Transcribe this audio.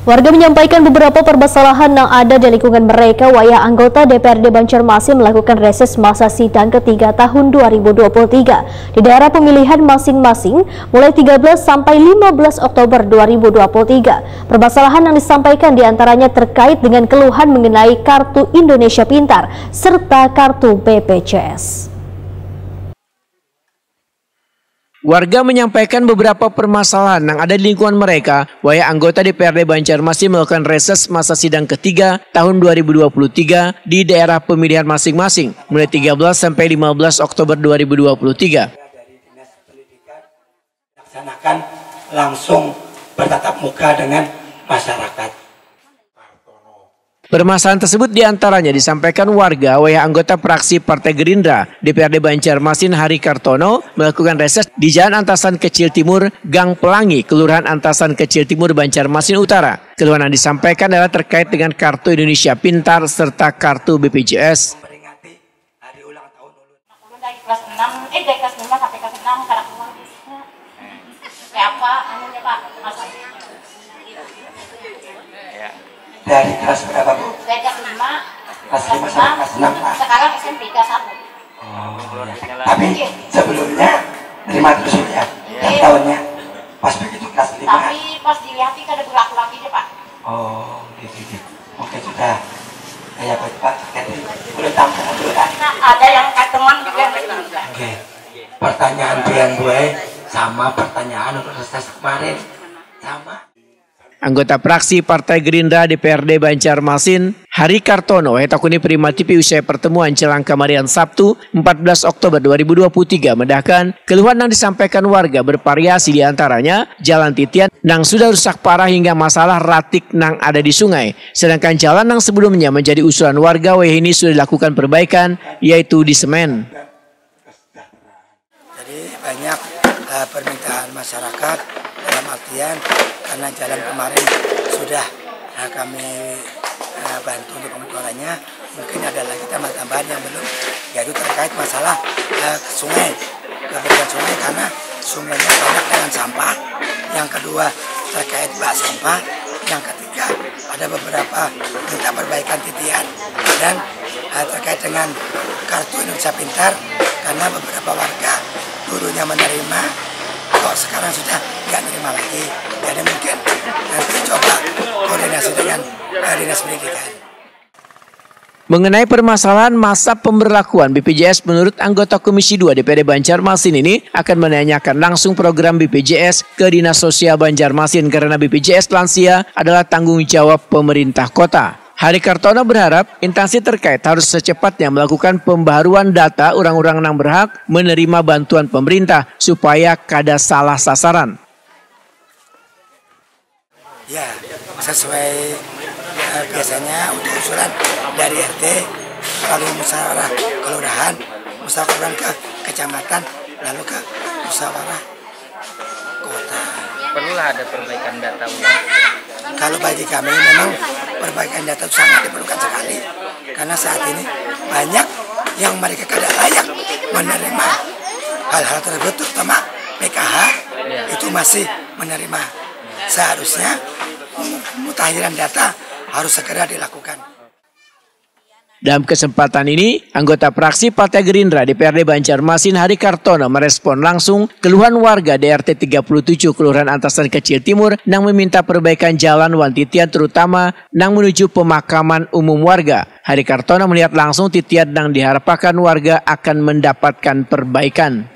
Warga menyampaikan beberapa permasalahan yang ada di lingkungan mereka waya anggota DPRD Banjarmasin melakukan reses masa sidang ketiga tahun 2023 di daerah pemilihan masing-masing mulai 13 sampai 15 Oktober 2023. Permasalahan yang disampaikan diantaranya terkait dengan keluhan mengenai Kartu Indonesia Pintar serta Kartu BPJS. Warga menyampaikan beberapa permasalahan yang ada di lingkungan mereka. Waya anggota DPRD Banjarmasin melakukan reses masa sidang ketiga tahun 2023 di daerah pemilihan masing-masing mulai 13 sampai 15 Oktober 2023. Dari Dinas Pendidikan laksanakan langsung bertatap muka dengan masyarakat. Permasalahan tersebut diantaranya disampaikan warga waya anggota fraksi Partai Gerindra DPRD Banjarmasin Hari Kartono melakukan reses di Jalan Antasan Kecil Timur, Gang Pelangi, Kelurahan Antasan Kecil Timur, Banjarmasin Utara. Keluhan yang disampaikan adalah terkait dengan Kartu Indonesia Pintar serta Kartu BPJS. Memperingati hari ulang tahun ulun. Dari kelas 6, dari kelas 5 sampai kelas 6 karakter kayak apa anunya Pak? Masalahnya. Dari kelas berapa Bu? Dari kelas 5, Kelas 5 sampai kelas 6 Pak. sekarang SMP kelas 1. Oh, ya. Tapi sebelumnya terima dulu ya. Tahunnya pas begitu kelas 5. Tapi pas dilihat ada berlaku lagi deh Pak. Oh, gitu. Oke sudah. Ya baik Pak. Jadi boleh tambah dulu kan? Nah, ada yang teman juga. Oke. Pertanyaan Bian gue sama pertanyaan untuk reses kemarin sama. Anggota fraksi Partai Gerindra DPRD Banjarmasin Hari Kartono takuni Prima TV usai pertemuan jelang kemarin Sabtu 14 Oktober 2023 mendahkan keluhan yang disampaikan warga bervariasi diantaranya jalan titian yang sudah rusak parah hingga masalah ratik yang ada di sungai, sedangkan jalan yang sebelumnya menjadi usulan warga waya ini sudah dilakukan perbaikan yaitu di semen. Jadi banyak permintaan masyarakat dalam artian karena jalan kemarin sudah kami bantu untuk pemutarannya, mungkin ada lagi tambahan yang belum, yaitu terkait masalah sungai, kebersihan sungai karena sungainya banyak dengan sampah. Yang kedua terkait bak sampah. Yang ketiga ada beberapa minta perbaikan titian dan terkait dengan Kartu Indonesia Pintar karena beberapa warga dulunya menerima kok sekarang sudah nggak menerima lagi. Jadi mungkin nanti coba koordinasi dengan Dinas Pendidikan. Mengenai permasalahan masa pemberlakuan BPJS, menurut anggota Komisi 2 DPRD Banjarmasin ini akan menanyakan langsung program BPJS ke Dinas Sosial Banjarmasin karena BPJS lansia adalah tanggung jawab pemerintah kota. Hari Kartono berharap instansi terkait harus secepatnya melakukan pembaharuan data orang-orang yang berhak menerima bantuan pemerintah supaya kada salah sasaran. Ya, sesuai biasanya untuk usulan dari RT lalu musyawarah kelurahan, musyawarah ke kecamatan, lalu ke musyawarah kota. Perlulah ada perbaikan data ulang. Kalau bagi kami memang perbaikan data sangat diperlukan sekali karena saat ini banyak yang mereka tidak layak menerima hal-hal tersebut, terutama PKH itu masih menerima. Seharusnya pemutakhiran data harus segera dilakukan. Dalam kesempatan ini, anggota fraksi Partai Gerindra DPRD Banjarmasin Hari Kartono merespon langsung keluhan warga DRT 37 Kelurahan Antasan Kecil Timur yang meminta perbaikan jalan Wantitian terutama yang menuju pemakaman umum warga. Hari Kartono melihat langsung titian yang diharapkan warga akan mendapatkan perbaikan.